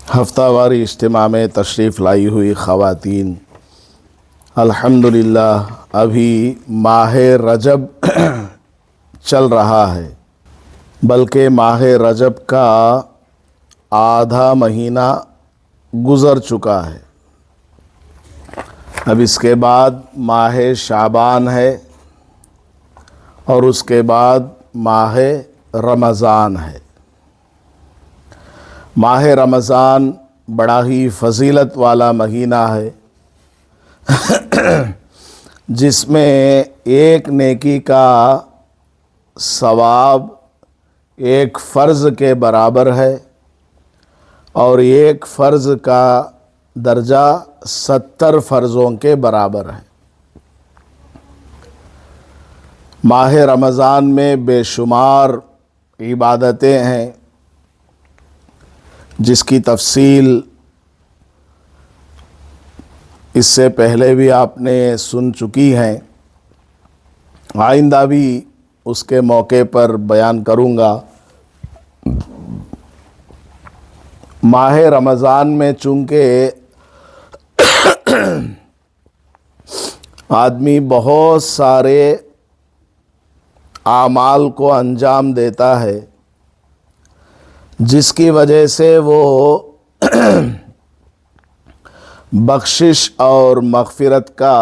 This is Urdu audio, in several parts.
ہفتہ واری اجتماع میں تشریف لائی ہوئی خواتین، الحمدللہ ابھی ماہ رجب چل رہا ہے، بلکہ ماہ رجب کا آدھا مہینہ گزر چکا ہے۔ اب اس کے بعد ماہ شعبان ہے اور اس کے بعد ماہ رمضان ہے۔ ماہ رمضان بڑا ہی فضیلت والا مہینہ ہے، جس میں ایک نیکی کا ثواب ایک فرض کے برابر ہے اور ایک فرض کا درجہ 70 فرضوں کے برابر ہے۔ ماہ رمضان میں بے شمار عبادتیں ہیں، جس کی تفصیل اس سے پہلے بھی آپ نے سن چکی ہیں، آئندہ بھی اس کے موقع پر بیان کروں گا۔ ماہ رمضان میں چونکہ آدمی بہت سارے اعمال کو انجام دیتا ہے، جس کی وجہ سے وہ بخشش اور مغفرت کا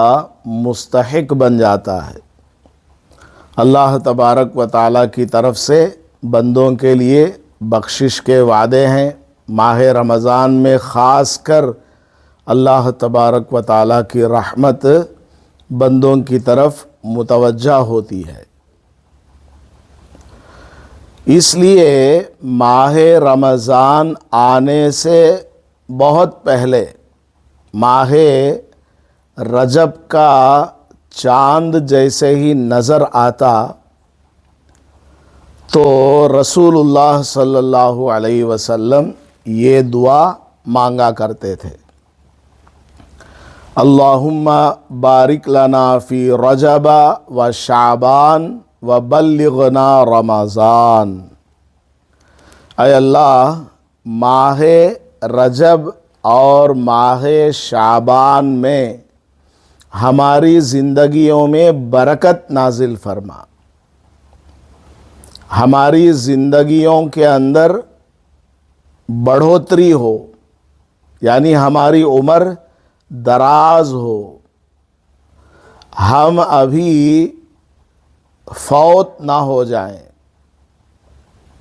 مستحق بن جاتا ہے۔ اللہ تبارک و تعالیٰ کی طرف سے بندوں کے لیے بخشش کے وعدے ہیں۔ ماہ رمضان میں خاص کر اللہ تبارک و تعالیٰ کی رحمت بندوں کی طرف متوجہ ہوتی ہے۔ اس لیے ماہ رمضان آنے سے بہت پہلے ماہ رجب کا چاند جیسے ہی نظر آتا تو رسول اللہ صلی اللہ علیہ وسلم یہ دعا مانگا کرتے تھے: اللہم بارک لنا فی رجب و شعبان و بلغنا رمضان۔ اے اللہ، ماہ رجب اور ماہ شعبان میں ہماری زندگیوں میں برکت نازل فرما، ہماری زندگیوں کے اندر بڑھوتری ہو، یعنی ہماری عمر دراز ہو، ہم ابھی فوت نہ ہو جائیں،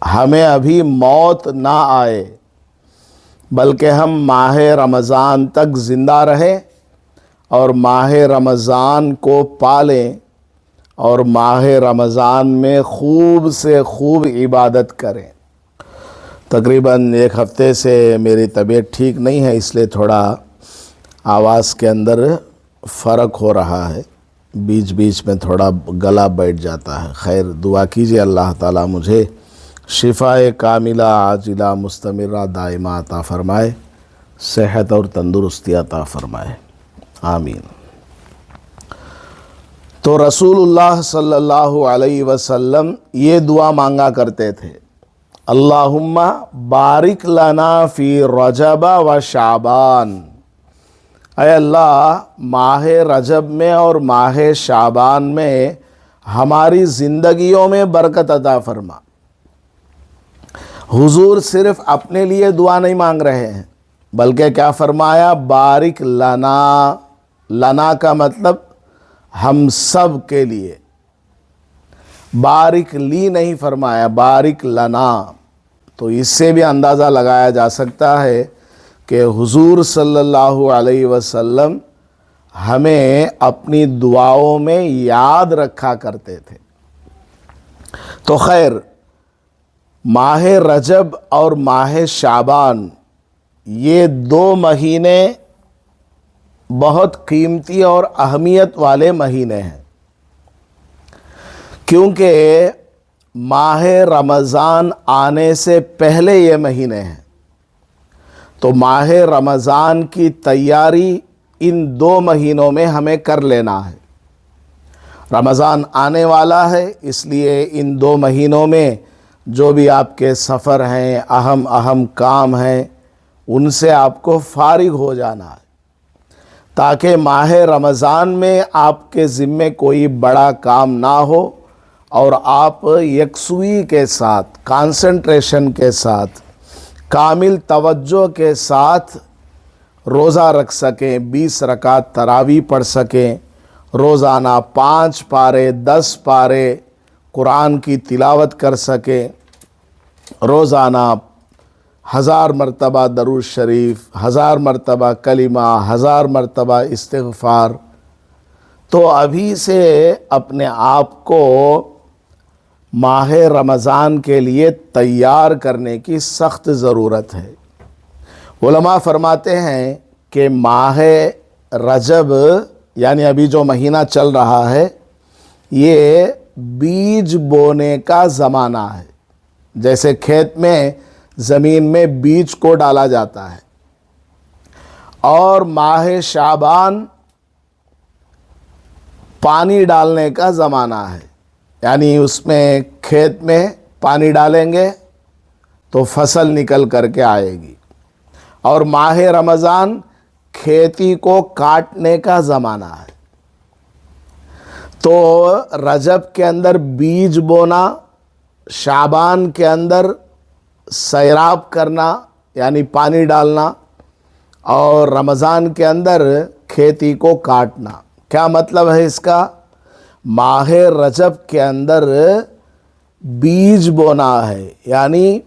ہمیں ابھی موت نہ آئے، بلکہ ہم ماہ رمضان تک زندہ رہیں اور ماہ رمضان کو پالیں اور ماہ رمضان میں خوب سے خوب عبادت کریں۔ تقریباً ایک ہفتے سے میری طبیعت ٹھیک نہیں ہے، اس لیے تھوڑا آواز کے اندر فرق ہو رہا ہے، بیچ بیچ میں تھوڑا گلا بیٹھ جاتا ہے۔ خیر، دعا کیجیے اللہ تعالیٰ مجھے شفاء کاملہ عاجلہ مستمرہ دائمہ عطا فرمائے، صحت اور تندرستی عطا فرمائے، آمین۔ تو رسول اللہ صلی اللہ علیہ وسلم یہ دعا مانگا کرتے تھے: اللہم بارک لنا فی رجب و شعبان۔ اے اللہ، ماہ رجب میں اور ماہ شعبان میں ہماری زندگیوں میں برکت عطا فرما۔ حضور صرف اپنے لیے دعا نہیں مانگ رہے ہیں، بلکہ کیا فرمایا؟ بارک لنا۔ لنا کا مطلب ہم سب کے لیے، بارک لی نہیں فرمایا، بارک لنا۔ تو اس سے بھی اندازہ لگایا جا سکتا ہے کہ حضور صلی اللہ علیہ وسلم ہمیں اپنی دعاؤں میں یاد رکھا کرتے تھے۔ تو خیر، ماہ رجب اور ماہ شعبان یہ 2 مہینے بہت قیمتی اور اہمیت والے مہینے ہیں، کیونکہ ماہ رمضان آنے سے پہلے یہ مہینے ہیں۔ تو ماہ رمضان کی تیاری ان 2 مہینوں میں ہمیں کر لینا ہے۔ رمضان آنے والا ہے، اس لیے ان 2 مہینوں میں جو بھی آپ کے سفر ہیں، اہم کام ہیں، ان سے آپ کو فارغ ہو جانا ہے، تاکہ ماہ رمضان میں آپ کے ذمے کوئی بڑا کام نہ ہو اور آپ یکسوئی کے ساتھ، کانسنٹریشن کے ساتھ، کامل توجہ کے ساتھ روزہ رکھ سکیں، 20 رکعت تراویح پڑھ سکیں، روزانہ 5 پارے 10 پارے قرآن کی تلاوت کر سکیں، روزانہ 1000 مرتبہ درود شریف، 1000 مرتبہ کلمہ، 1000 مرتبہ استغفار۔ تو ابھی سے اپنے آپ کو ماہ رمضان کے لیے تیار کرنے کی سخت ضرورت ہے۔ علماء فرماتے ہیں کہ ماہ رجب یعنی ابھی جو مہینہ چل رہا ہے یہ بیج بونے کا زمانہ ہے، جیسے کھیت میں زمین میں بیج کو ڈالا جاتا ہے، اور ماہ شعبان پانی ڈالنے کا زمانہ ہے، یعنی اس میں کھیت میں پانی ڈالیں گے تو فصل نکل کر کے آئے گی، اور ماہ رمضان کھیتی کو کاٹنے کا زمانہ ہے۔ تو رجب کے اندر بیج بونا، شعبان کے اندر سیراب کرنا یعنی پانی ڈالنا، اور رمضان کے اندر کھیتی کو کاٹنا۔ کیا مطلب ہے اس کا؟ ماہ رجب کے اندر بیج بونا ہے، یعنی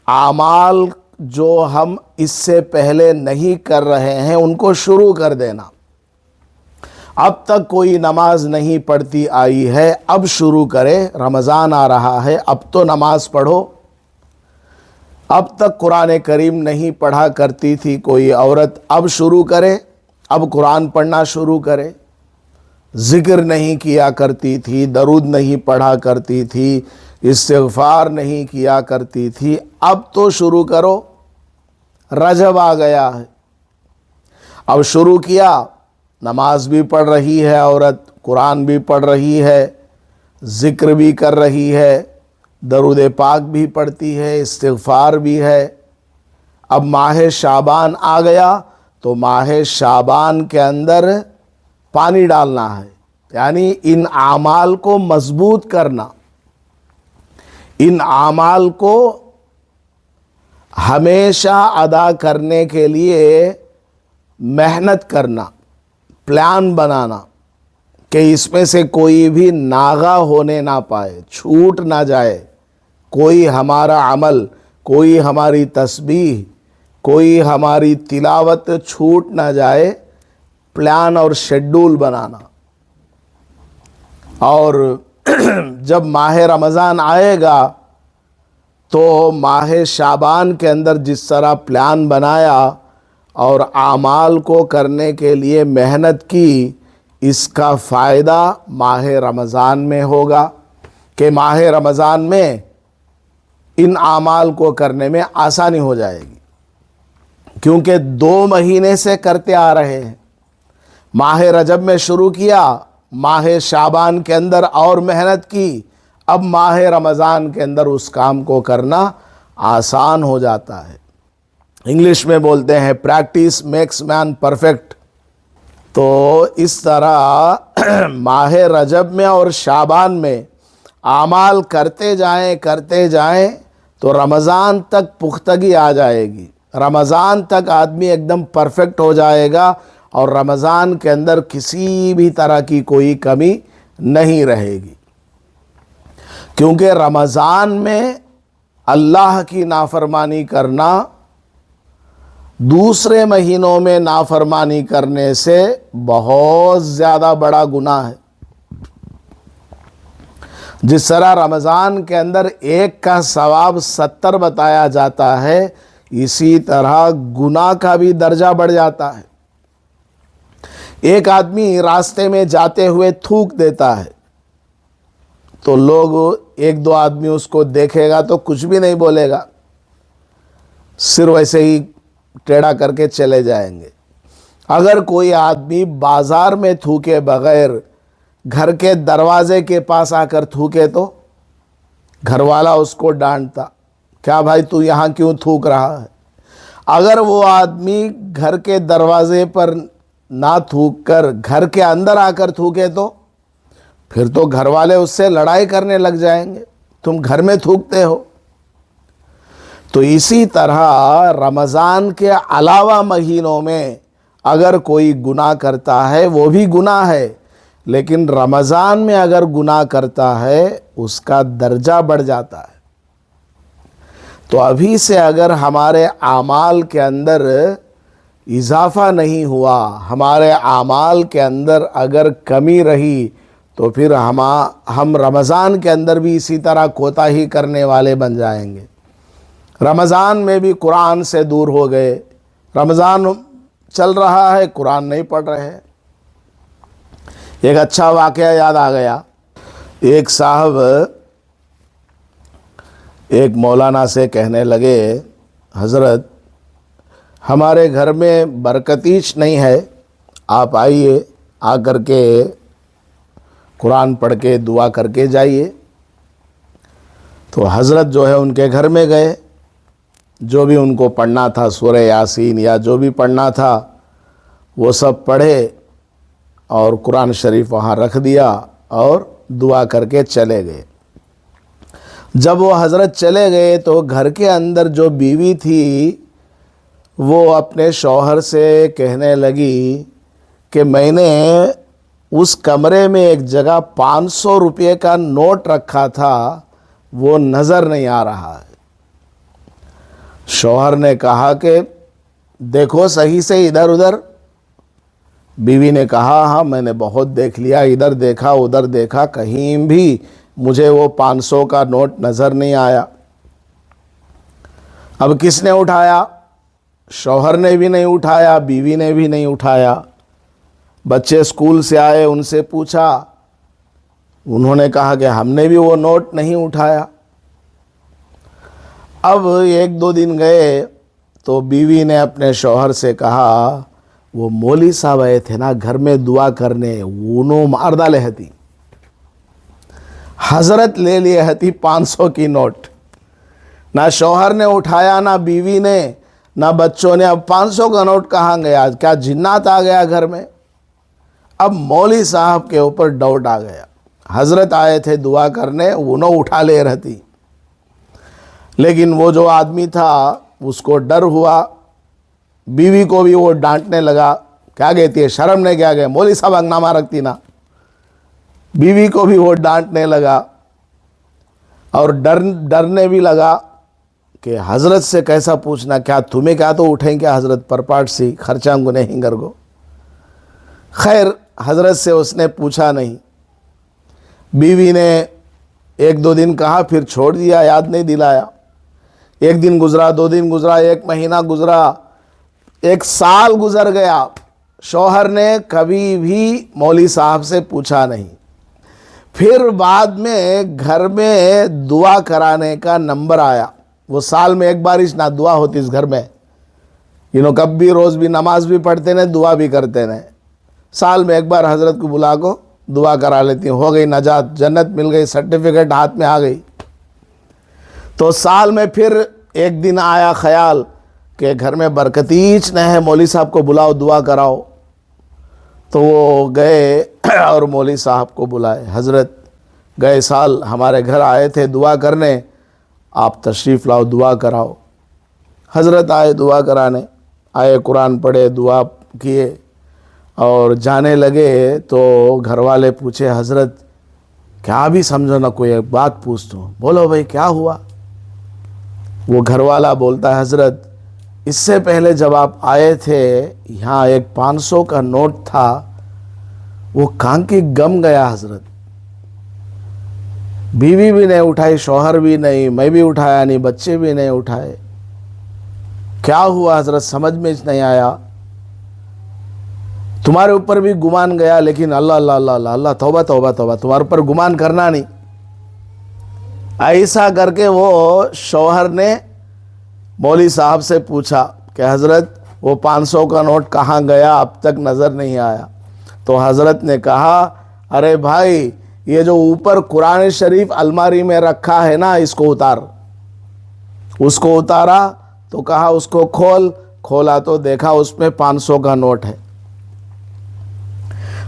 اعمال جو ہم اس سے پہلے نہیں کر رہے ہیں ان کو شروع کر دینا۔ اب تک کوئی نماز نہیں پڑھتی آئی ہے، اب شروع کرے، رمضان آ رہا ہے، اب تو نماز پڑھو۔ اب تک قرآن کریم نہیں پڑھا کرتی تھی کوئی عورت، اب شروع کرے، اب قرآن پڑھنا شروع کرے۔ ذکر نہیں کیا کرتی تھی، درود نہیں پڑھا کرتی تھی، استغفار نہیں کیا کرتی تھی، اب تو شروع کرو، رجب آ گیا ہے۔ اب شروع کیا، نماز بھی پڑھ رہی ہے عورت، قرآن بھی پڑھ رہی ہے، ذکر بھی کر رہی ہے، درود پاک بھی پڑھتی ہے، استغفار بھی ہے۔ اب ماہ شعبان آ گیا تو ماہ شعبان کے اندر پانی ڈالنا ہے، یعنی ان اعمال کو مضبوط کرنا، ان اعمال کو ہمیشہ ادا کرنے کے لیے محنت کرنا، پلان بنانا کہ اس میں سے کوئی بھی ناغہ ہونے نہ پائے، چھوٹ نہ جائے، کوئی ہمارا عمل، کوئی ہماری تسبیح، کوئی ہماری تلاوت چھوٹ نہ جائے، پلان اور شیڈول بنانا۔ اور جب ماہ رمضان آئے گا تو ماہ شعبان کے اندر جس طرح پلان بنایا اور اعمال کو کرنے کے لیے محنت کی، اس کا فائدہ ماہ رمضان میں ہوگا کہ ماہ رمضان میں ان اعمال کو کرنے میں آسانی ہو جائے گی، کیونکہ 2 مہینے سے کرتے آ رہے ہیں۔ ماہ رجب میں شروع کیا، ماہ شعبان کے اندر اور محنت کی، اب ماہ رمضان کے اندر اس کام کو کرنا آسان ہو جاتا ہے۔ انگلش میں بولتے ہیں پریکٹس میکس مین پرفیکٹ۔ تو اس طرح ماہ رجب میں اور شعبان میں اعمال کرتے جائیں تو رمضان تک پختگی آ جائے گی، رمضان تک آدمی ایک دم پرفیکٹ ہو جائے گا، اور رمضان کے اندر کسی بھی طرح کی کوئی کمی نہیں رہے گی، کیونکہ رمضان میں اللہ کی نافرمانی کرنا دوسرے مہینوں میں نافرمانی کرنے سے بہت زیادہ بڑا گناہ ہے۔ جس طرح رمضان کے اندر 1 کا ثواب 70 بتایا جاتا ہے، اسی طرح گناہ کا بھی درجہ بڑھ جاتا ہے۔ ایک آدمی راستے میں جاتے ہوئے تھوک دیتا ہے تو لوگ 1-2 آدمی اس کو دیکھے گا تو کچھ بھی نہیں بولے گا، صرف ویسے ہی ٹیڑھا کر کے چلے جائیں گے۔ اگر کوئی آدمی بازار میں تھوکے بغیر گھر کے دروازے کے پاس آ کر تھوکے تو گھر والا اس کو ڈانٹتا، کیا بھائی تو یہاں کیوں تھوک رہا ہے؟ اگر وہ آدمی گھر کے دروازے پر نہ تھوک کر گھر کے اندر آ کر تھوکے تو پھر تو گھر والے اس سے لڑائی کرنے لگ جائیں گے، تم گھر میں تھوکتے ہو۔ تو اسی طرح رمضان کے علاوہ مہینوں میں اگر کوئی گناہ کرتا ہے وہ بھی گناہ ہے، لیکن رمضان میں اگر گناہ کرتا ہے اس کا درجہ بڑھ جاتا ہے۔ تو ابھی سے اگر ہمارے اعمال کے اندر اضافہ نہیں ہوا، ہمارے اعمال کے اندر اگر کمی رہی، تو پھر ہم رمضان کے اندر بھی اسی طرح کوتاہی کرنے والے بن جائیں گے۔ رمضان میں بھی قرآن سے دور ہو گئے، رمضان چل رہا ہے قرآن نہیں پڑھ رہے۔ ایک اچھا واقعہ یاد آ گیا، ایک صاحب ایک مولانا سے کہنے لگے، حضرت ہمارے گھر میں برکتیش نہیں ہے، آپ آئیے، آ کر کے قرآن پڑھ کے دعا کر کے جائیے۔ تو حضرت جو ہے ان کے گھر میں گئے، جو بھی ان کو پڑھنا تھا، سورہ یاسین یا جو بھی پڑھنا تھا وہ سب پڑھے اور قرآن شریف وہاں رکھ دیا اور دعا کر کے چلے گئے۔ جب وہ حضرت چلے گئے تو گھر کے اندر جو بیوی تھی وہ اپنے شوہر سے کہنے لگی کہ میں نے اس کمرے میں ایک جگہ 500 روپے کا نوٹ رکھا تھا، وہ نظر نہیں آ رہا ہے۔ شوہر نے کہا کہ دیکھو صحیح سے ادھر ادھر۔ بیوی نے کہا ہاں میں نے بہت دیکھ لیا، ادھر دیکھا ادھر دیکھا، کہیں بھی مجھے وہ 500 کا نوٹ نظر نہیں آیا۔ اب کس نے اٹھایا؟ شوہر نے بھی نہیں اٹھایا، بیوی نے بھی نہیں اٹھایا۔ بچے اسکول سے آئے، ان سے پوچھا، انہوں نے کہا کہ ہم نے بھی وہ نوٹ نہیں اٹھایا۔ اب 1-2 دن گئے تو بیوی نے اپنے شوہر سے کہا وہ مولوی صاحب آئے تھے نا گھر میں دعا کرنے، انہوں مار ڈالے ہتی، حضرت لے لیے ہتی 500 کی نوٹ۔ نہ شوہر نے اٹھایا، نہ بیوی نے، نہ بچوں نے۔ اب 500 کا نوٹ کہاں گیا؟ کیا جنات آ گیا گھر میں؟ اب مولوی صاحب کے اوپر ڈاؤٹ آ گیا، حضرت آئے تھے دعا کرنے، انہوں اٹھا لے رہتی۔ لیکن وہ جو آدمی تھا اس کو ڈر ہوا، بیوی کو بھی وہ ڈانٹنے لگا، کیا کہتی ہے شرم نہیں کیا گئے، مولوی صاحب ہنگامہ رکھتی نا۔ بیوی کو بھی وہ ڈانٹنے لگا اور ڈرنے بھی لگا کہ حضرت سے کیسا پوچھنا، کیا تمہیں کیا تو اٹھیں کیا حضرت پرپاٹ سی خرچاں گنے ہنگر گو۔ خیر حضرت سے اس نے پوچھا نہیں۔ بیوی نے 1-2 دن کہا، پھر چھوڑ دیا، یاد نہیں دلایا۔ 1 دن گزرا، 2 دن گزرا، 1 مہینہ گزرا، 1 سال گزر گیا، شوہر نے کبھی بھی مولوی صاحب سے پوچھا نہیں۔ پھر بعد میں گھر میں دعا کرانے کا نمبر آیا، وہ سال میں 1 بار نہ دعا ہوتی اس گھر میں، کب بھی روز بھی نماز بھی پڑھتے ہیں، دعا بھی کرتے ہیں، سال میں 1 بار حضرت کو بلا کو دعا کرا لیتی ہوں، ہو گئی نجات، جنت مل گئی، سرٹیفکیٹ ہاتھ میں آ گئی۔ تو سال میں پھر 1 دن آیا خیال کہ گھر میں برکتیچ نہ ہے، مولوی صاحب کو بلاؤ دعا کراؤ۔ تو وہ گئے اور مولوی صاحب کو بلائے، حضرت گئے سال ہمارے گھر آئے تھے دعا کرنے، آپ تشریف لاؤ دعا کراؤ۔ حضرت آئے دعا کرانے، آئے قرآن پڑھے، دعا کیے اور جانے لگے تو گھر والے پوچھے حضرت کیا بھی سمجھو نا، کوئی ایک بات پوچھتا ہوں، بولو بھائی کیا ہوا؟ وہ گھر والا بولتا ہے حضرت اس سے پہلے جب آپ آئے تھے یہاں ایک 500 کا نوٹ تھا، وہ کہاں کی گم گیا حضرت۔ بیوی بھی نہیں اٹھائی، شوہر بھی نہیں، میں بھی اٹھایا نہیں، بچے بھی نہیں اٹھائے، کیا ہوا حضرت سمجھ میں نہیں آیا۔ تمہارے اوپر بھی گمان گیا، لیکن اللہ اللہ اللہ اللہ اللہ، توبہ توبہ توبہ، تمہارے اوپر گمان کرنا نہیں۔ ایسا کر کے وہ شوہر نے مولوی صاحب سے پوچھا کہ حضرت وہ 500 کا نوٹ کہاں گیا، اب تک نظر نہیں آیا۔ تو حضرت نے کہا ارے بھائی یہ جو اوپر قرآن شریف الماری میں رکھا ہے نا، اس کو اتار۔ اس کو اتارا تو کہا اس کو کھولا تو دیکھا اس میں 500 کا نوٹ ہے.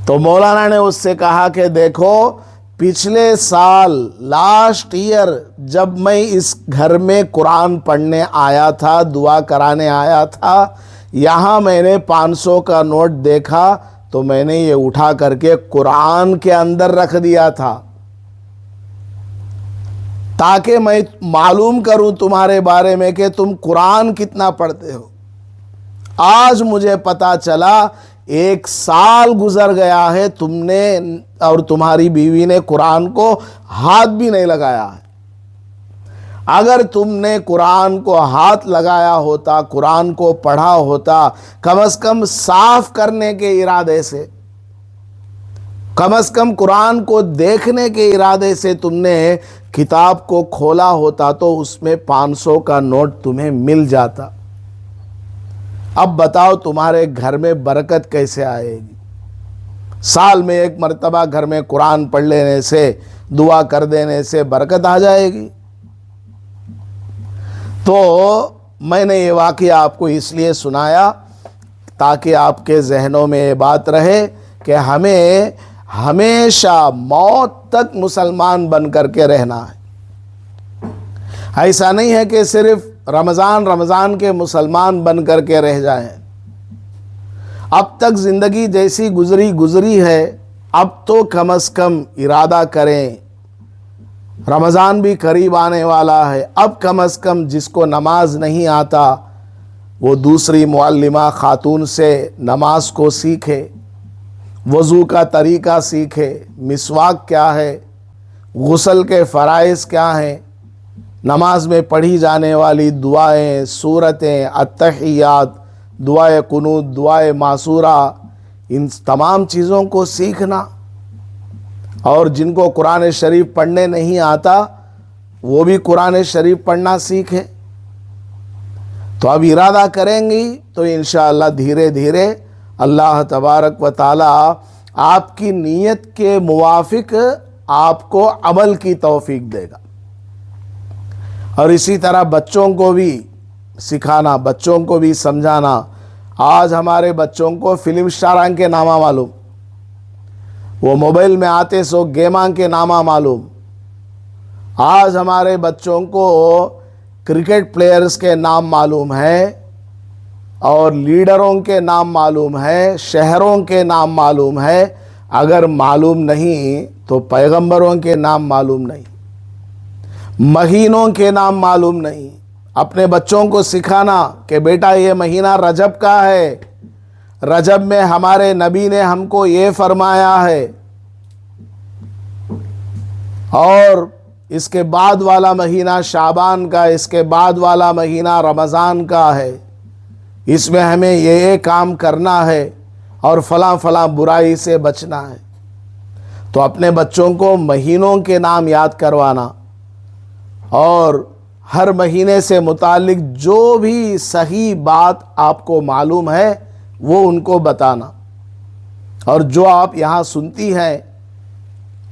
تو مولانا نے اس سے کہا کہ دیکھو پچھلے سال لاسٹ ایئر جب میں اس گھر میں قرآن پڑھنے آیا تھا، دعا کرانے آیا تھا، یہاں میں نے 500 کا نوٹ دیکھا تو میں نے یہ اٹھا کر کے قرآن کے اندر رکھ دیا تھا تاکہ میں معلوم کروں تمہارے بارے میں کہ تم قرآن کتنا پڑھتے ہو. آج مجھے پتا چلا 1 سال گزر گیا ہے، تم نے اور تمہاری بیوی نے قرآن کو ہاتھ بھی نہیں لگایا ہے. اگر تم نے قرآن کو ہاتھ لگایا ہوتا، قرآن کو پڑھا ہوتا، کم از کم صاف کرنے کے ارادے سے، کم از کم قرآن کو دیکھنے کے ارادے سے تم نے کتاب کو کھولا ہوتا تو اس میں 500 کا نوٹ تمہیں مل جاتا. اب بتاؤ تمہارے گھر میں برکت کیسے آئے گی؟ سال میں 1 مرتبہ گھر میں قرآن پڑھ لینے سے، دعا کر دینے سے برکت آ جائے گی. تو میں نے یہ واقعہ آپ کو اس لیے سنایا تاکہ آپ کے ذہنوں میں یہ بات رہے کہ ہمیں ہمیشہ موت تک مسلمان بن کر کے رہنا ہے. ایسا نہیں ہے کہ صرف رمضان کے مسلمان بن کر کے رہ جائیں. اب تک زندگی جیسی گزری ہے، اب تو کم از کم ارادہ کریں. رمضان بھی قریب آنے والا ہے، اب کم از کم جس کو نماز نہیں آتا وہ دوسری معلمہ خاتون سے نماز کو سیکھے، وضو کا طریقہ سیکھے، مسواک کیا ہے، غسل کے فرائض کیا ہیں، نماز میں پڑھی جانے والی دعائیں، سورتیں، التحیات، دعائے قنوت، دعائے معصورہ، ان تمام چیزوں کو سیکھنا. اور جن کو قرآن شریف پڑھنے نہیں آتا وہ بھی قرآن شریف پڑھنا سیکھیں. تو اب ارادہ کریں گی تو انشاءاللہ دھیرے دھیرے اللہ تبارک و تعالی آپ کی نیت کے موافق آپ کو عمل کی توفیق دے گا. اور اسی طرح بچوں کو بھی سکھانا، بچوں کو بھی سمجھانا. آج ہمارے بچوں کو فلم اسٹاراں کے نامہ معلوم، وہ موبائل میں آتے سو گیماں کے نامہ معلوم. آج ہمارے بچوں کو کرکٹ پلیئرز کے نام معلوم ہے اور لیڈروں کے نام معلوم ہے، شہروں کے نام معلوم ہے. اگر معلوم نہیں تو پیغمبروں کے نام معلوم نہیں، مہینوں کے نام معلوم نہیں. اپنے بچوں کو سکھانا کہ بیٹا یہ مہینہ رجب کا ہے، رجب میں ہمارے نبی نے ہم کو یہ فرمایا ہے، اور اس کے بعد والا مہینہ شعبان کا، اس کے بعد والا مہینہ رمضان کا ہے، اس میں ہمیں یہ کام کرنا ہے اور فلاں فلاں برائی سے بچنا ہے. تو اپنے بچوں کو مہینوں کے نام یاد کروانا اور ہر مہینے سے متعلق جو بھی صحیح بات آپ کو معلوم ہے وہ ان کو بتانا. اور جو آپ یہاں سنتی ہیں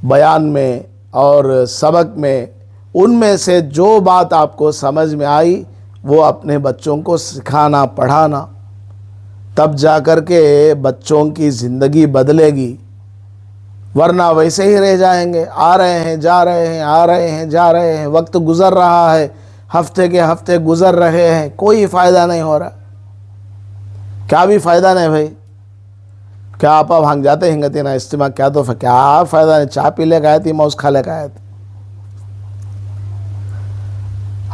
بیان میں اور سبق میں، ان میں سے جو بات آپ کو سمجھ میں آئی وہ اپنے بچوں کو سکھانا، پڑھانا. تب جا کر کے بچوں کی زندگی بدلے گی، ورنہ ویسے ہی رہ جائیں گے. آ رہے ہیں جا رہے ہیں، آ رہے ہیں جا رہے ہیں، وقت گزر رہا ہے، ہفتے کے ہفتے گزر رہے ہیں، کوئی فائدہ نہیں ہو رہا. کیا بھی فائدہ نہیں بھائی. کیا آپ بھانگ جاتے ہیں گتے نا اجتماع، کیا تو کیا فائدہ نہیں. چائے پی لے گئے تھی، موز کھا لے گئے تھے.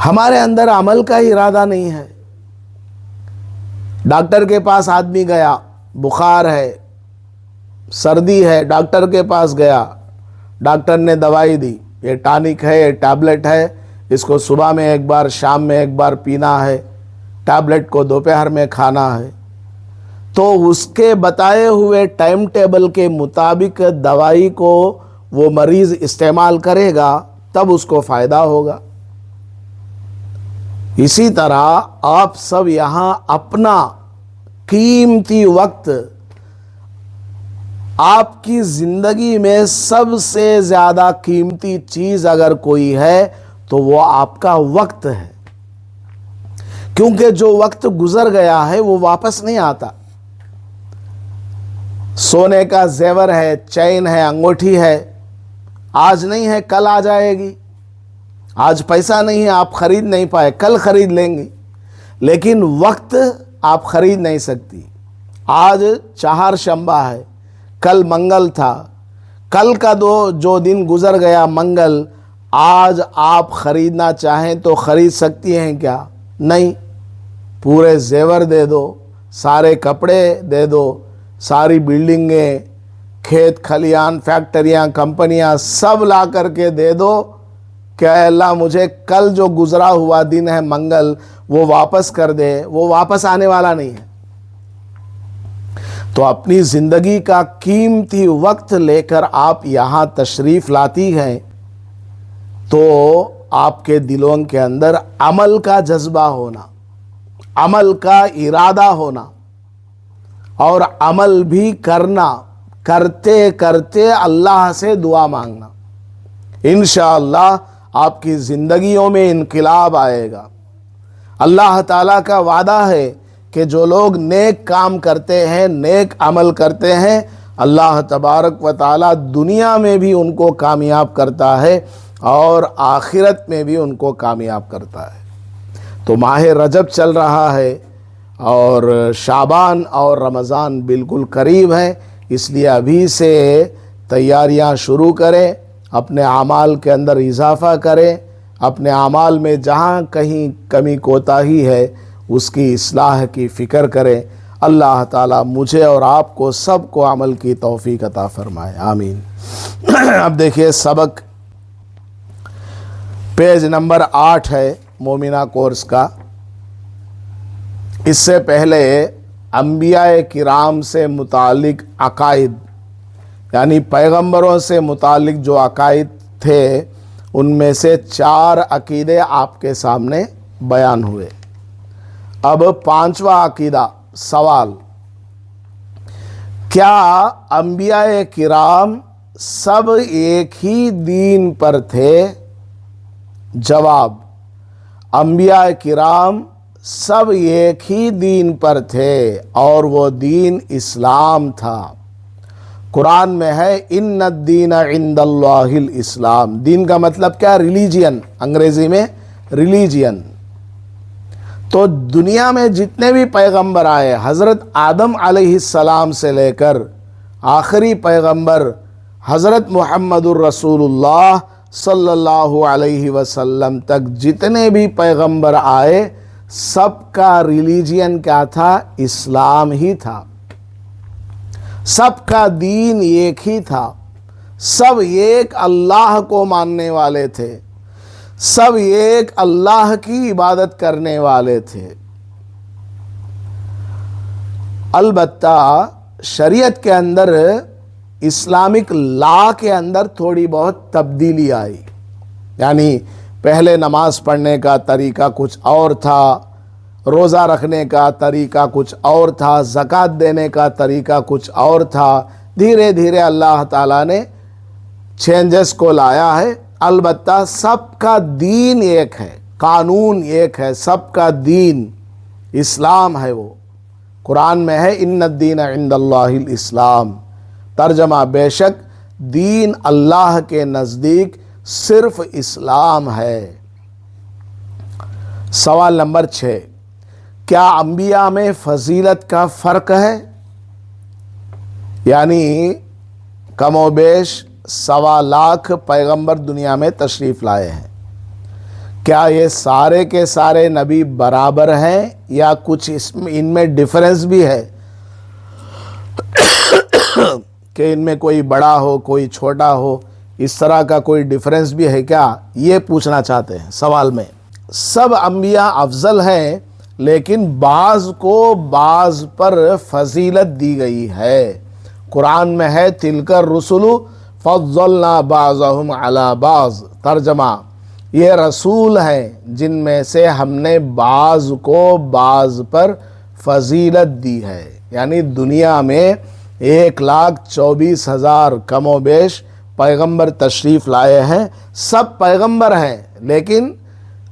ہمارے اندر عمل کا ارادہ نہیں ہے. ڈاکٹر کے پاس آدمی گیا، بخار ہے، سردی ہے، ڈاکٹر کے پاس گیا، ڈاکٹر نے دوائی دی، یہ ٹانک ہے، یہ ٹیبلٹ ہے، اس کو صبح میں 1 بار، شام میں 1 بار پینا ہے، ٹیبلٹ کو دوپہر میں کھانا ہے. تو اس کے بتائے ہوئے ٹائم ٹیبل کے مطابق دوائی کو وہ مریض استعمال کرے گا تب اس کو فائدہ ہوگا. اسی طرح آپ سب یہاں اپنا قیمتی وقت، آپ کی زندگی میں سب سے زیادہ قیمتی چیز اگر کوئی ہے تو وہ آپ کا وقت ہے. کیونکہ جو وقت گزر گیا ہے وہ واپس نہیں آتا. سونے کا زیور ہے، چین ہے، انگوٹھی ہے، آج نہیں ہے کل آ جائے گی. آج پیسہ نہیں ہے، آپ خرید نہیں پائے، کل خرید لیں گی. لیکن وقت آپ خرید نہیں سکتی. آج چہار شنبہ ہے، کل منگل تھا، کل کا جو دن گزر گیا منگل، آج آپ خریدنا چاہیں تو خرید سکتی ہیں کیا؟ نہیں. پورے زیور دے دو، سارے کپڑے دے دو، ساری بلڈنگیں، کھیت کھلیان، فیکٹریاں، کمپنیاں سب لا کر کے دے دو کہ اے اللہ مجھے کل جو گزرا ہوا دن ہے منگل وہ واپس کر دے. وہ واپس آنے والا نہیں ہے. تو اپنی زندگی کا قیمتی وقت لے کر آپ یہاں تشریف لاتی ہیں تو آپ کے دلوں کے اندر عمل کا جذبہ ہونا، عمل کا ارادہ ہونا اور عمل بھی کرنا، کرتے کرتے اللہ سے دعا مانگنا. انشاءاللہ آپ کی زندگیوں میں انقلاب آئے گا. اللہ تعالیٰ کا وعدہ ہے کہ جو لوگ نیک کام کرتے ہیں، نیک عمل کرتے ہیں، اللہ تبارک و تعالیٰ دنیا میں بھی ان کو کامیاب کرتا ہے اور آخرت میں بھی ان کو کامیاب کرتا ہے. تو ماہ رجب چل رہا ہے اور شعبان اور رمضان بالکل قریب ہیں، اس لیے ابھی سے تیاریاں شروع کریں، اپنے اعمال کے اندر اضافہ کریں، اپنے اعمال میں جہاں کہیں کمی کوتاہی ہے اس کی اصلاح کی فکر کریں. اللہ تعالیٰ مجھے اور آپ کو سب کو عمل کی توفیق عطا فرمائے، آمین. اب دیکھیے سبق پیج نمبر 8 ہے مومنہ کورس کا. اس سے پہلے انبیاء کرام سے متعلق عقائد، یعنی پیغمبروں سے متعلق جو عقائد تھے ان میں سے 4 عقیدے آپ کے سامنے بیان ہوئے. اب 5واں عقیدہ، سوال: کیا انبیاء کرام سب ایک ہی دین پر تھے؟ جواب: انبیاء کرام سب ایک ہی دین پر تھے اور وہ دین اسلام تھا. قرآن میں ہے ان الدین عند اللہ الاسلام. دین کا مطلب کیا؟ ریلیجین، انگریزی میں ریلیجین. تو دنیا میں جتنے بھی پیغمبر آئے، حضرت آدم علیہ السلام سے لے کر آخری پیغمبر حضرت محمد الرسول اللہ صلی اللہ علیہ وسلم تک جتنے بھی پیغمبر آئے، سب کا ریلیجین کیا تھا؟ اسلام ہی تھا. سب کا دین ایک ہی تھا. سب ایک اللہ کو ماننے والے تھے، سب ایک اللہ کی عبادت کرنے والے تھے. البتہ شریعت کے اندر، اسلامک لا کے اندر تھوڑی بہت تبدیلی آئی. یعنی پہلے نماز پڑھنے کا طریقہ کچھ اور تھا، روزہ رکھنے کا طریقہ کچھ اور تھا، زکوٰۃ دینے کا طریقہ کچھ اور تھا. دھیرے دھیرے اللہ تعالیٰ نے چینجز کو لایا ہے. البتہ سب کا دین ایک ہے، قانون ایک ہے. سب کا دین اسلام ہے. وہ قرآن میں ہے ان الدین عند اللہ الاسلام. ترجمہ: بے شک دین اللہ کے نزدیک صرف اسلام ہے. سوال نمبر 6: کیا انبیاء میں فضیلت کا فرق ہے؟ یعنی کم و بیش 1.25 لاکھ پیغمبر دنیا میں تشریف لائے ہیں. کیا یہ سارے کے سارے نبی برابر ہیں یا کچھ ان میں ڈیفرنس بھی ہے کہ ان میں کوئی بڑا ہو کوئی چھوٹا ہو؟ اس طرح کا کوئی ڈیفرنس بھی ہے کیا؟ یہ پوچھنا چاہتے ہیں سوال میں. سب انبیاء افضل ہیں لیکن بعض کو بعض پر فضیلت دی گئی ہے. قرآن میں ہے تلک الرسل فضلنا بعضهم علی بعض. ترجمہ: یہ رسول ہیں جن میں سے ہم نے بعض کو بعض پر فضیلت دی ہے. یعنی دنیا میں 1,24,000 کم و بیش پیغمبر تشریف لائے ہیں. سب پیغمبر ہیں لیکن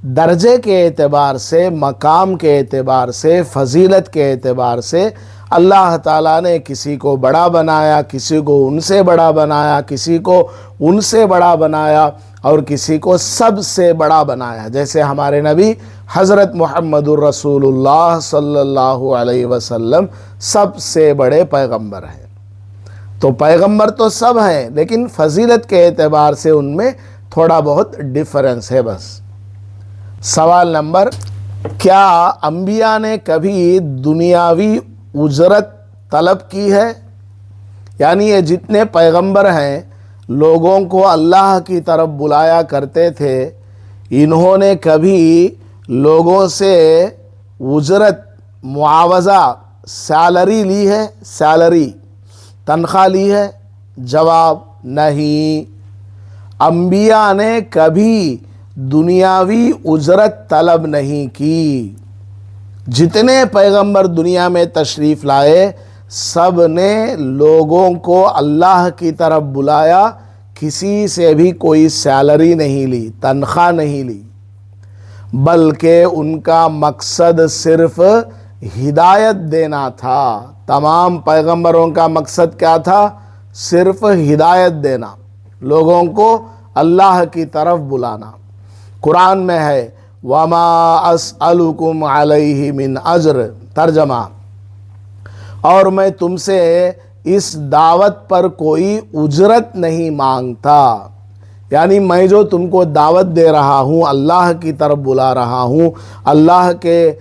درجے کے اعتبار سے، مقام کے اعتبار سے، فضیلت کے اعتبار سے اللہ تعالیٰ نے کسی کو بڑا بنایا، کسی کو ان سے بڑا بنایا، کسی کو ان سے بڑا بنایا، اور کسی کو سب سے بڑا بنایا۔ جیسے ہمارے نبی حضرت محمد الرسول اللہ صلی اللہ علیہ وسلم سب سے بڑے پیغمبر ہیں۔ تو پیغمبر تو سب ہیں، لیکن فضیلت کے اعتبار سے ان میں تھوڑا بہت ڈیفرنس ہے بس۔ سوال نمبر، کیا انبیاء نے کبھی دنیاوی اجرت طلب کی ہے؟ یعنی یہ جتنے پیغمبر ہیں لوگوں کو اللہ کی طرف بلایا کرتے تھے، انہوں نے کبھی لوگوں سے اجرت، معاوضہ، سیلری لی ہے؟ سیلری، تنخواہ لی ہے؟ جواب نہیں۔ انبیاء نے کبھی دنیاوی اجرت طلب نہیں کی۔ جتنے پیغمبر دنیا میں تشریف لائے سب نے لوگوں کو اللہ کی طرف بلایا، کسی سے بھی کوئی سیلری نہیں لی، تنخواہ نہیں لی، بلکہ ان کا مقصد صرف ہدایت دینا تھا۔ تمام پیغمبروں کا مقصد کیا تھا؟ صرف ہدایت دینا، لوگوں کو اللہ کی طرف بلانا۔ قرآن میں ہے وَمَا أَسْأَلُكُمْ عَلَيْهِ مِنْ أَجْرٍ، ترجمہ، اور میں تم سے اس دعوت پر کوئی اجرت نہیں مانگتا۔ یعنی میں جو تم کو دعوت دے رہا ہوں، اللہ کی طرف بلا رہا ہوں، اللہ کے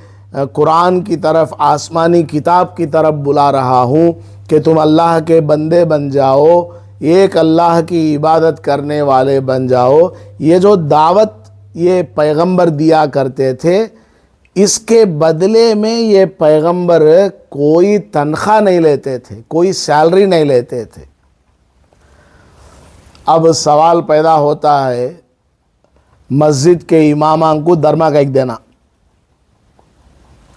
قرآن کی طرف، آسمانی کتاب کی طرف بلا رہا ہوں کہ تم اللہ کے بندے بن جاؤ، ایک اللہ کی عبادت کرنے والے بن جاؤ، یہ جو دعوت یہ پیغمبر دیا کرتے تھے، اس کے بدلے میں یہ پیغمبر کوئی تنخواہ نہیں لیتے تھے، کوئی سیلری نہیں لیتے تھے۔ اب سوال پیدا ہوتا ہے، مسجد کے اماماں کو درما ایک دینا،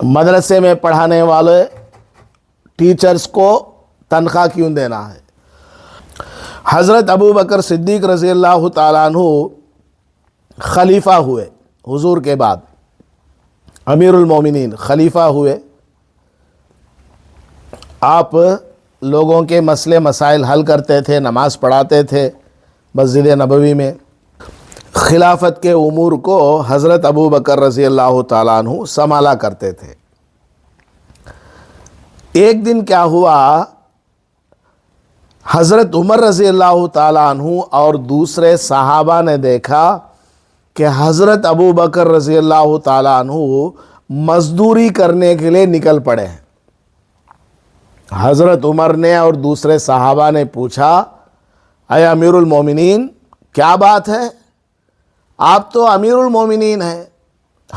مدرسے میں پڑھانے والے ٹیچرز کو تنخواہ کیوں دینا ہے؟ حضرت ابو بکر صدیق رضی اللہ تعالیٰ عنہ خلیفہ ہوئے، حضور کے بعد امیر المومنین خلیفہ ہوئے۔ آپ لوگوں کے مسئلے مسائل حل کرتے تھے، نماز پڑھاتے تھے مسجد نبوی میں۔ خلافت کے امور کو حضرت ابو بکر رضی اللہ تعالیٰ عنہ سنبھالا کرتے تھے۔ ایک دن کیا ہوا، حضرت عمر رضی اللہ تعالیٰ عنہ اور دوسرے صحابہ نے دیکھا کہ حضرت ابو بکر رضی اللہ تعالیٰ عنہ مزدوری کرنے کے لیے نکل پڑے ہیں۔ حضرت عمر نے اور دوسرے صحابہ نے پوچھا، اے امیر المومنین، کیا بات ہے؟ آپ تو امیر المومنین ہیں،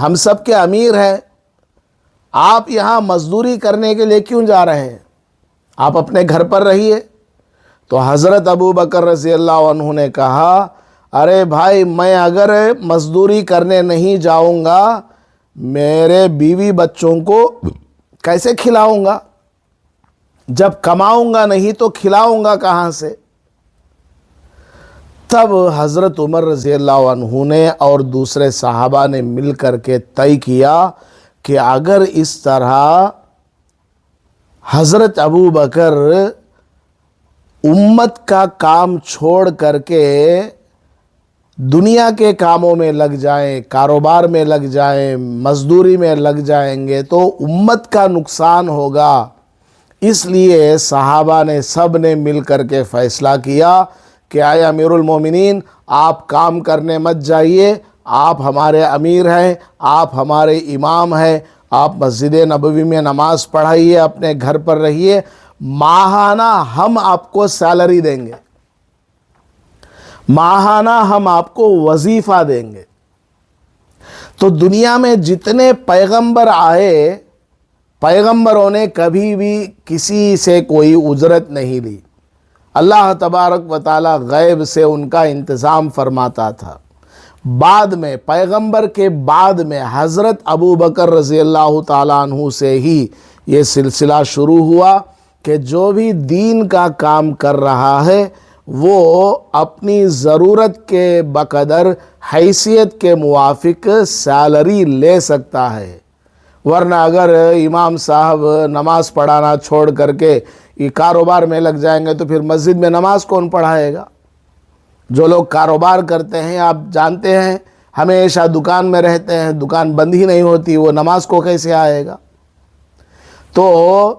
ہم سب کے امیر ہیں، آپ یہاں مزدوری کرنے کے لیے کیوں جا رہے ہیں؟ آپ اپنے گھر پر رہیے۔ تو حضرت ابو بکر رضی اللہ عنہ نے کہا، ارے بھائی، میں اگر مزدوری کرنے نہیں جاؤں گا میرے بیوی بچوں کو کیسے کھلاؤں گا؟ جب کماؤں گا نہیں تو کھلاؤں گا کہاں سے؟ تب حضرت عمر رضی اللہ عنہ نے اور دوسرے صحابہ نے مل کر کے طے کیا کہ اگر اس طرح حضرت ابو بکر امت کا کام چھوڑ کر کے دنیا کے کاموں میں لگ جائیں، کاروبار میں لگ جائیں، مزدوری میں لگ جائیں گے تو امت کا نقصان ہوگا۔ اس لیے صحابہ نے سب نے مل کر کے فیصلہ کیا کہ اے امیر المومنین، آپ کام کرنے مت جائیے، آپ ہمارے امیر ہیں، آپ ہمارے امام ہیں، آپ مسجد نبوی میں نماز پڑھائیے، اپنے گھر پر رہیے، ماہانہ ہم آپ کو سیلری دیں گے، ماہانہ ہم آپ کو وظیفہ دیں گے۔ تو دنیا میں جتنے پیغمبر آئے، پیغمبروں نے کبھی بھی کسی سے کوئی اجرت نہیں لی۔ اللہ تبارک و تعالی غیب سے ان کا انتظام فرماتا تھا۔ بعد میں پیغمبر کے بعد میں حضرت ابو بکر رضی اللہ تعالیٰ عنہ سے ہی یہ سلسلہ شروع ہوا کہ جو بھی دین کا کام کر رہا ہے وہ اپنی ضرورت کے بقدر حیثیت کے موافق سیلری لے سکتا ہے، ورنہ اگر امام صاحب نماز پڑھانا چھوڑ کر کے یہ کاروبار میں لگ جائیں گے تو پھر مسجد میں نماز کون پڑھائے گا؟ جو لوگ کاروبار کرتے ہیں، آپ جانتے ہیں، ہمیشہ دکان میں رہتے ہیں، دکان بند ہی نہیں ہوتی، وہ نماز کو کیسے آئے گا؟ تو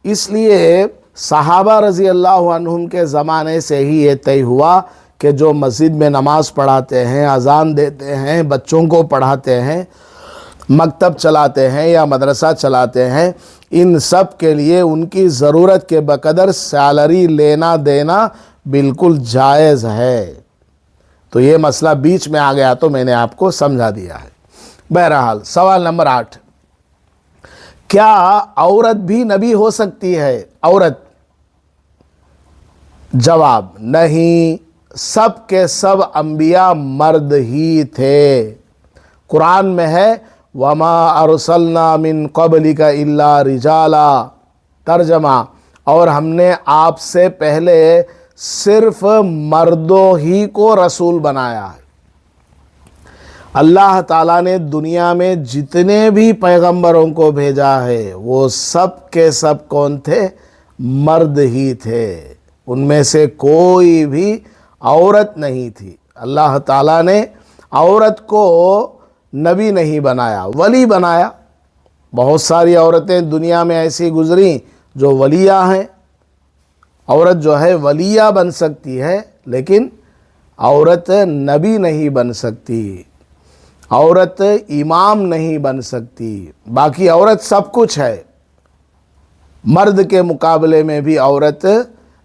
اس لیے صحابہ رضی اللہ عنہم کے زمانے سے ہی یہ طے ہوا کہ جو مسجد میں نماز پڑھاتے ہیں، اذان دیتے ہیں، بچوں کو پڑھاتے ہیں، مکتب چلاتے ہیں یا مدرسہ چلاتے ہیں، ان سب کے لیے ان کی ضرورت کے بقدر سیلری لینا دینا بالکل جائز ہے۔ تو یہ مسئلہ بیچ میں آ گیا تو میں نے آپ کو سمجھا دیا ہے۔ بہرحال سوال نمبر 8، کیا عورت بھی نبی ہو سکتی ہے؟ عورت؟ جواب، نہیں، سب کے سب انبیاء مرد ہی تھے۔ قرآن میں ہے وَمَا أَرْسَلْنَا مِن قَبْلِكَ إِلَّا رِجَالًا، ترجمہ، اور ہم نے آپ سے پہلے صرف مردوں ہی کو رسول بنایا ہے۔ اللہ تعالیٰ نے دنیا میں جتنے بھی پیغمبروں کو بھیجا ہے وہ سب کے سب کون تھے؟ مرد ہی تھے، ان میں سے کوئی بھی عورت نہیں تھی۔ اللہ تعالیٰ نے عورت کو نبی نہیں بنایا، ولی بنایا۔ بہت ساری عورتیں دنیا میں ایسی گزری جو ولیہ ہیں۔ عورت جو ہے ولیہ بن سکتی ہے، لیکن عورت نبی نہیں بن سکتی، عورت امام نہیں بن سکتی۔ باقی عورت سب کچھ ہے۔ مرد کے مقابلے میں بھی عورت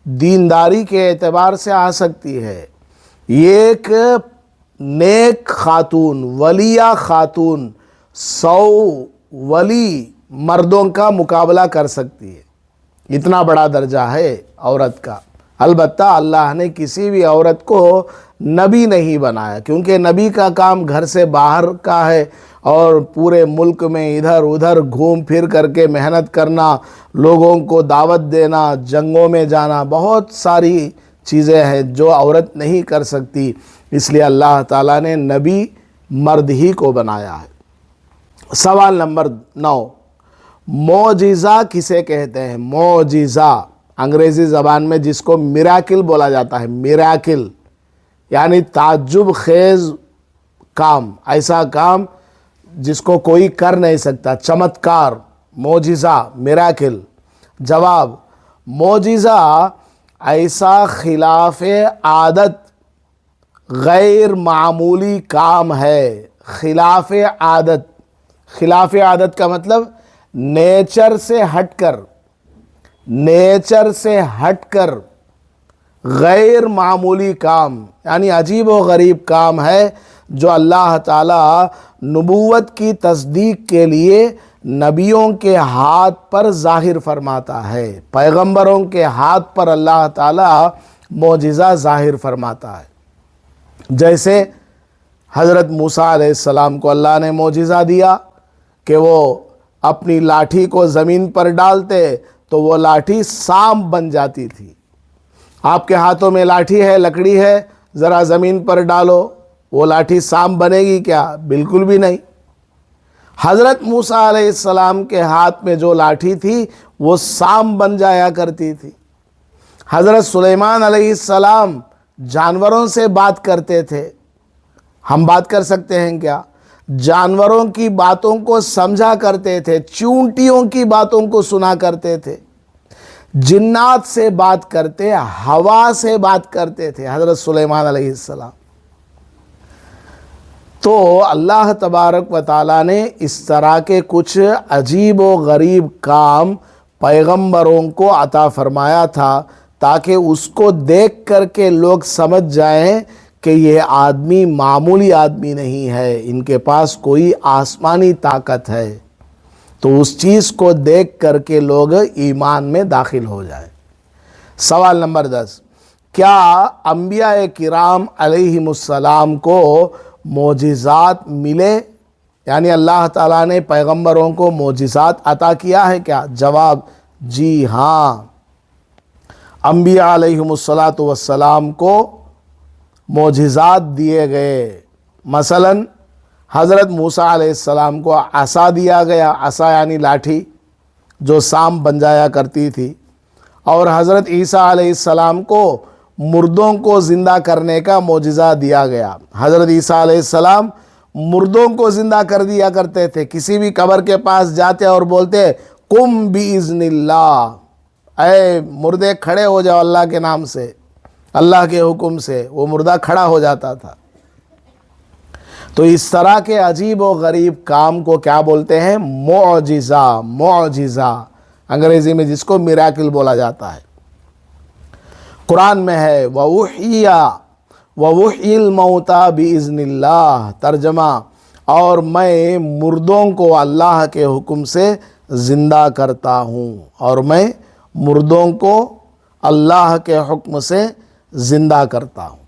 دینداری کے اعتبار سے آ سکتی ہے۔ ایک نیک خاتون، ولیہ خاتون 100 ولی مردوں کا مقابلہ کر سکتی ہے، اتنا بڑا درجہ ہے عورت کا۔ البتہ اللہ نے کسی بھی عورت کو نبی نہیں بنایا، کیونکہ نبی کا کام گھر سے باہر کا ہے اور پورے ملک میں ادھر ادھر گھوم پھر کر کے محنت کرنا، لوگوں کو دعوت دینا، جنگوں میں جانا، بہت ساری چیزیں ہیں جو عورت نہیں کر سکتی۔ اس لیے اللہ تعالیٰ نے نبی مرد ہی کو بنایا ہے۔ سوال نمبر 9، معجزہ کسے کہتے ہیں؟ معجزہ انگریزی زبان میں جس کو میراکل بولا جاتا ہے، میراکل یعنی تعجب خیز کام، ایسا کام جس کو کوئی کر نہیں سکتا، چمتکار، معجزہ، میراکل۔ جواب، معجزہ ایسا خلاف عادت غیر معمولی کام ہے۔ خلاف عادت، خلاف عادت کا مطلب نیچر سے ہٹ کر، نیچر سے ہٹ کر غیر معمولی کام، یعنی عجیب و غریب کام ہے جو اللہ تعالیٰ نبوت کی تصدیق کے لیے نبیوں کے ہاتھ پر ظاہر فرماتا ہے۔ پیغمبروں کے ہاتھ پر اللہ تعالیٰ معجزہ ظاہر فرماتا ہے۔ جیسے حضرت موسیٰ علیہ السلام کو اللہ نے معجزہ دیا کہ وہ اپنی لاٹھی کو زمین پر ڈالتے تو وہ لاٹھی سانپ بن جاتی تھی۔ آپ کے ہاتھوں میں لاٹھی ہے، لکڑی ہے، ذرا زمین پر ڈالو، وہ لاٹھی سانپ بنے گی کیا؟ بالکل بھی نہیں۔ حضرت موسیٰ علیہ السلام کے ہاتھ میں جو لاٹھی تھی وہ سانپ بن جایا کرتی تھی۔ حضرت سلیمان علیہ السلام جانوروں سے بات کرتے تھے، ہم بات کر سکتے ہیں کیا؟ جانوروں کی باتوں کو سمجھا کرتے تھے، چونٹیوں کی باتوں کو سنا کرتے تھے، جنات سے بات کرتے، ہوا سے بات کرتے تھے حضرت سلیمان علیہ السلام۔ تو اللہ تبارک و تعالیٰ نے اس طرح کے کچھ عجیب و غریب کام پیغمبروں کو عطا فرمایا تھا تاکہ اس کو دیکھ کر کے لوگ سمجھ جائیں کہ یہ آدمی معمولی آدمی نہیں ہے، ان کے پاس کوئی آسمانی طاقت ہے۔ تو اس چیز کو دیکھ کر کے لوگ ایمان میں داخل ہو جائیں۔ سوال نمبر 10، کیا انبیاء کرام علیہم السلام کو معجزات ملے؟ یعنی اللہ تعالیٰ نے پیغمبروں کو معجزات عطا کیا ہے کیا؟ جواب، جی ہاں، انبیاء علیہم السلام کو معجزات دیے گئے۔ مثلا حضرت موسیٰ علیہ السلام کو عصا دیا گیا، عصا یعنی لاٹھی جو سام بن جایا کرتی تھی، اور حضرت عیسیٰ علیہ السلام کو مردوں کو زندہ کرنے کا معجزہ دیا گیا۔ حضرت عیسیٰ علیہ السلام مردوں کو زندہ کر دیا کرتے تھے۔ کسی بھی قبر کے پاس جاتے اور بولتے قم باذن اللہ، اے مردے کھڑے ہو جاؤ اللہ کے نام سے، اللہ کے حکم سے، وہ مردہ کھڑا ہو جاتا تھا۔ تو اس طرح کے عجیب و غریب کام کو کیا بولتے ہیں؟ معجزہ، معجزہ انگریزی میں جس کو میراکل بولا جاتا ہے۔ قرآن میں ہے وَوُحْيِي الْمَوْتَى بِإِذْنِ اللَّهِ، ترجمہ، اور میں مردوں کو اللہ کے حکم سے زندہ کرتا ہوں، اور میں مردوں کو اللہ کے حکم سے زندہ کرتا ہوں۔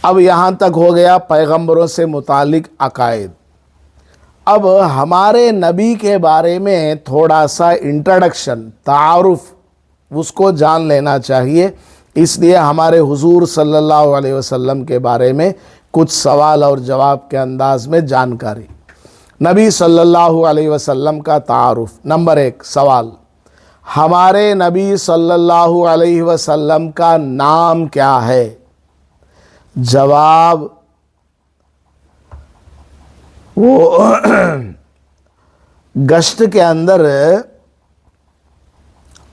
اب یہاں تک ہو گیا پیغمبروں سے متعلق عقائد۔ اب ہمارے نبی کے بارے میں تھوڑا سا انٹروڈکشن، تعارف، اس کو جان لینا چاہیے۔ اس لیے ہمارے حضور صلی اللہ علیہ وسلم کے بارے میں کچھ سوال اور جواب کے انداز میں جانکاری۔ نبی صلی اللہ علیہ وسلم کا تعارف۔ نمبر 1 سوال، ہمارے نبی صلی اللہ علیہ وسلم کا نام کیا ہے؟ جواب، وہ گشت کے اندر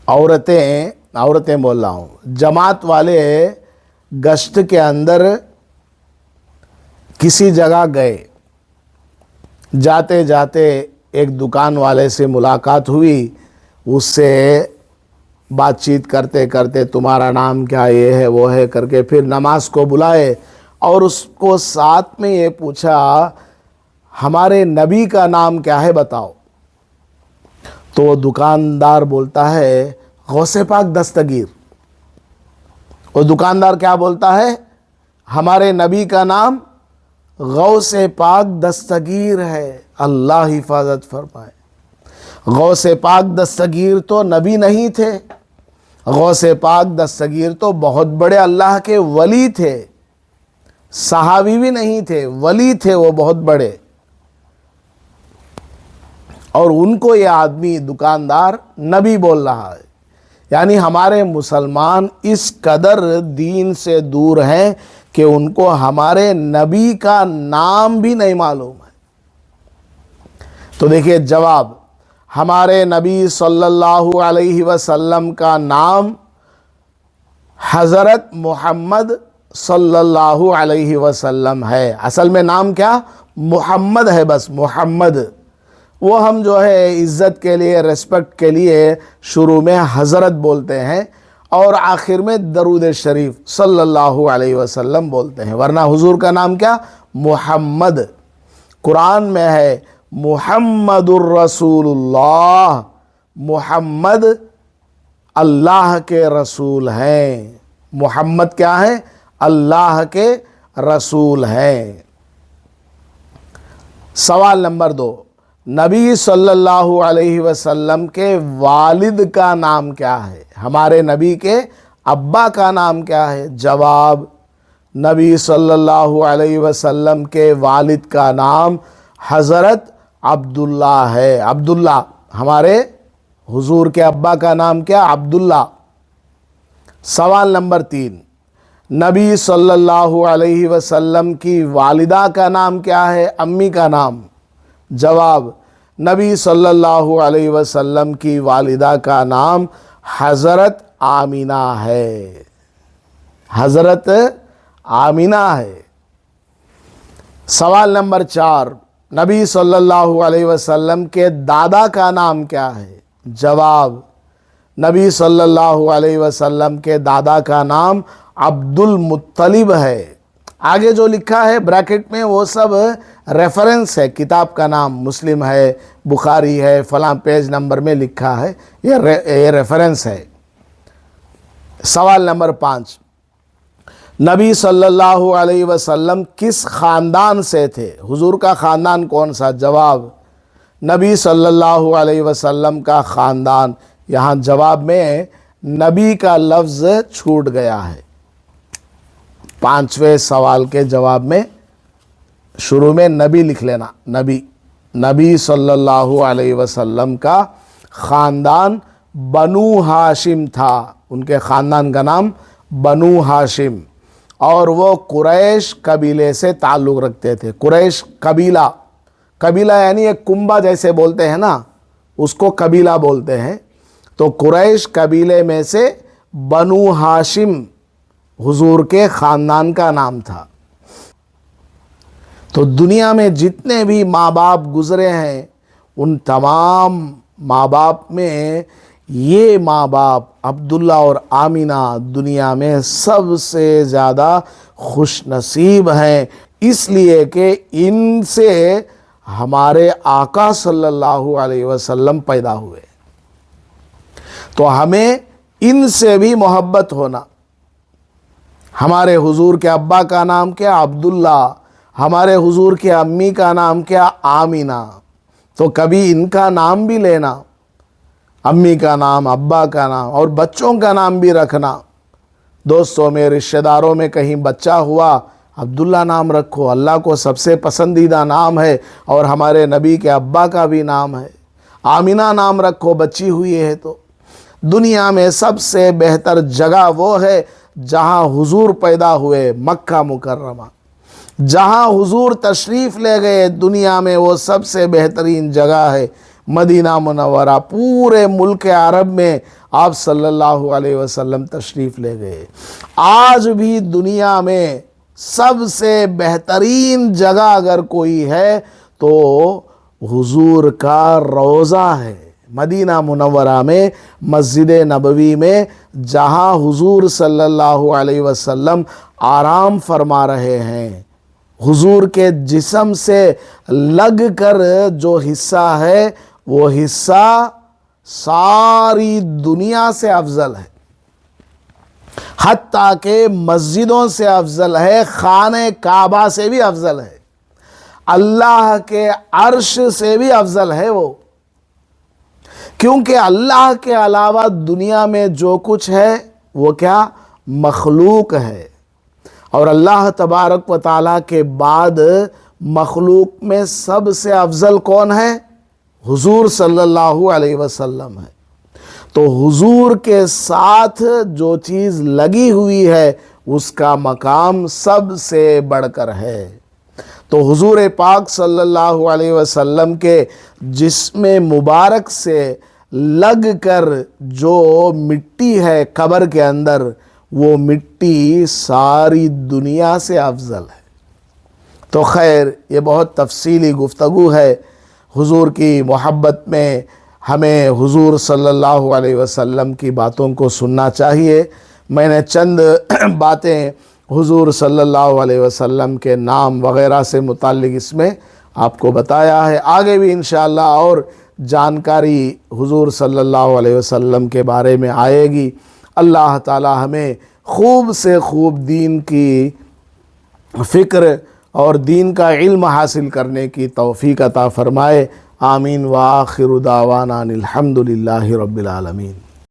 عورتیں بول رہا ہوں، جماعت والے گشت کے اندر کسی جگہ گئے، جاتے جاتے ایک دکان والے سے ملاقات ہوئی، اس سے بات چیت کرتے کرتے تمہارا نام کیا، یہ ہے وہ ہے کر کے پھر نماز کو بلائے، اور اس کو ساتھ میں یہ پوچھا ہمارے نبی کا نام کیا ہے بتاؤ۔ تو وہ دکاندار بولتا ہے غوث پاک دستگیر۔ وہ دکاندار کیا بولتا ہے؟ ہمارے نبی کا نام غوث پاک دستگیر ہے۔ اللہ حفاظت فرمائے۔ غوث پاک دستگیر تو نبی نہیں تھے، غوث پاک دستگیر تو بہت بڑے اللہ کے ولی تھے، صحابی بھی نہیں تھے، ولی تھے وہ بہت بڑے۔ اور ان کو یہ آدمی دکاندار نبی بول رہا ہے۔ یعنی ہمارے مسلمان اس قدر دین سے دور ہیں کہ ان کو ہمارے نبی کا نام بھی نہیں معلوم ہے۔ تو دیکھیے جواب، ہمارے نبی صلی اللہ علیہ وسلم کا نام حضرت محمد صلی اللہ علیہ وسلم ہے۔ اصل میں نام کیا؟ محمد ہے، بس محمد۔ وہ ہم جو ہے عزت کے لیے، ریسپیکٹ کے لیے شروع میں حضرت بولتے ہیں اور آخر میں درود شریف صلی اللہ علیہ وسلم بولتے ہیں، ورنہ حضور کا نام کیا؟ محمد۔ قرآن میں ہے محمد الرسول اللہ، محمد اللہ کے رسول ہیں۔ محمد کیا ہے؟ اللہ کے رسول ہیں۔ سوال نمبر 2، نبی صلی اللہ علیہ وسلم کے والد کا نام کیا ہے؟ ہمارے نبی کے ابا کا نام کیا ہے؟ جواب، نبی صلی اللہ علیہ وسلم کے والد کا نام حضرت عبداللہ ہے۔ عبداللہ، ہمارے حضور کے ابا کا نام کیا؟ عبداللہ۔ سوال نمبر 3، نبی صلی اللہ علیہ وسلم کی والدہ کا نام کیا ہے؟ امی کا نام۔ جواب، نبی صلی اللہ علیہ وسلم کی والدہ کا نام حضرت آمینہ ہے، حضرت آمینہ ہے۔ سوال نمبر 4، نبی صلی اللہ علیہ وسلم کے دادا کا نام کیا ہے؟ جواب، نبی صلی اللہ علیہ وسلم کے دادا کا نام عبد المطلب ہے۔ آگے جو لکھا ہے بریکٹ میں وہ سب ریفرنس ہے، کتاب کا نام مسلم ہے، بخاری ہے، فلاں پیج نمبر میں لکھا ہے، یہ ریفرنس ہے۔ سوال نمبر 5، نبی صلی اللہ علیہ وسلم کس خاندان سے تھے؟ حضور کا خاندان کون سا؟ جواب، نبی صلی اللہ علیہ وسلم کا خاندان یہاں جواب میں نبی کا لفظ چھوٹ گیا ہے۔ 5ویں سوال کے جواب میں شروع میں نبی لکھ لینا۔ نبی صلی اللہ علیہ وسلم کا خاندان بنو ہاشم تھا، ان کے خاندان کا نام بنو ہاشم، اور وہ قریش قبیلے سے تعلق رکھتے تھے۔ قریش قبیلہ یعنی ایک کنبہ جیسے بولتے ہیں نا، اس کو قبیلہ بولتے ہیں۔ تو قریش قبیلے میں سے بنو ہاشم حضور کے خاندان کا نام تھا۔ تو دنیا میں جتنے بھی ماں باپ گزرے ہیں، ان تمام ماں باپ میں یہ ماں باپ عبداللہ اور آمینہ دنیا میں سب سے زیادہ خوش نصیب ہیں، اس لیے کہ ان سے ہمارے آقا صلی اللہ علیہ وسلم پیدا ہوئے۔ تو ہمیں ان سے بھی محبت ہونا۔ ہمارے حضور کے ابا کا نام کیا؟ عبداللہ۔ ہمارے حضور کے امی کا نام کیا؟ آمینہ۔ تو کبھی ان کا نام بھی لینا، امی کا نام، ابا کا نام، اور بچوں کا نام بھی رکھنا۔ دوستوں میں، رشتہ داروں میں کہیں بچہ ہوا، عبداللہ نام رکھو، اللہ کو سب سے پسندیدہ نام ہے، اور ہمارے نبی کے ابا کا بھی نام ہے۔ آمینہ نام رکھو بچی ہوئی ہے تو۔ دنیا میں سب سے بہتر جگہ وہ ہے جہاں حضور پیدا ہوئے، مکہ مکرمہ۔ جہاں حضور تشریف لے گئے دنیا میں، وہ سب سے بہترین جگہ ہے مدینہ منورہ۔ پورے ملک عرب میں آپ صلی اللہ علیہ وسلم تشریف لے گئے۔ آج بھی دنیا میں سب سے بہترین جگہ اگر کوئی ہے تو حضور کا روضہ ہے، مدینہ منورہ میں، مسجد نبوی میں، جہاں حضور صلی اللہ علیہ وسلم آرام فرما رہے ہیں۔ حضور کے جسم سے لگ کر جو حصہ ہے، وہ حصہ ساری دنیا سے افضل ہے، حتیٰ کہ مسجدوں سے افضل ہے، خانہ کعبہ سے بھی افضل ہے، اللہ کے عرش سے بھی افضل ہے وہ۔ کیونکہ اللہ کے علاوہ دنیا میں جو کچھ ہے وہ کیا؟ مخلوق ہے، اور اللہ تبارک و تعالیٰ کے بعد مخلوق میں سب سے افضل کون ہے؟ حضور صلی اللہ علیہ وسلم ہے۔ تو حضور کے ساتھ جو چیز لگی ہوئی ہے اس کا مقام سب سے بڑھ کر ہے۔ تو حضور پاک صلی اللہ علیہ وسلم کے جسم مبارک سے لگ کر جو مٹی ہے قبر کے اندر، وہ مٹی ساری دنیا سے افضل ہے۔ تو خیر، یہ بہت تفصیلی گفتگو ہے۔ حضور کی محبت میں ہمیں حضور صلی اللہ علیہ وسلم کی باتوں کو سننا چاہیے۔ میں نے چند باتیں حضور صلی اللہ علیہ وسلم کے نام وغیرہ سے متعلق اس میں آپ کو بتایا ہے۔ آگے بھی انشاءاللہ اور جانکاری حضور صلی اللہ علیہ وسلم کے بارے میں آئے گی۔ اللہ تعالی ہمیں خوب سے خوب دین کی فکر اور دین کا علم حاصل کرنے کی توفیق عطا فرمائے۔ آمین۔ وآخر دعوانا الحمد للہ رب العالمین۔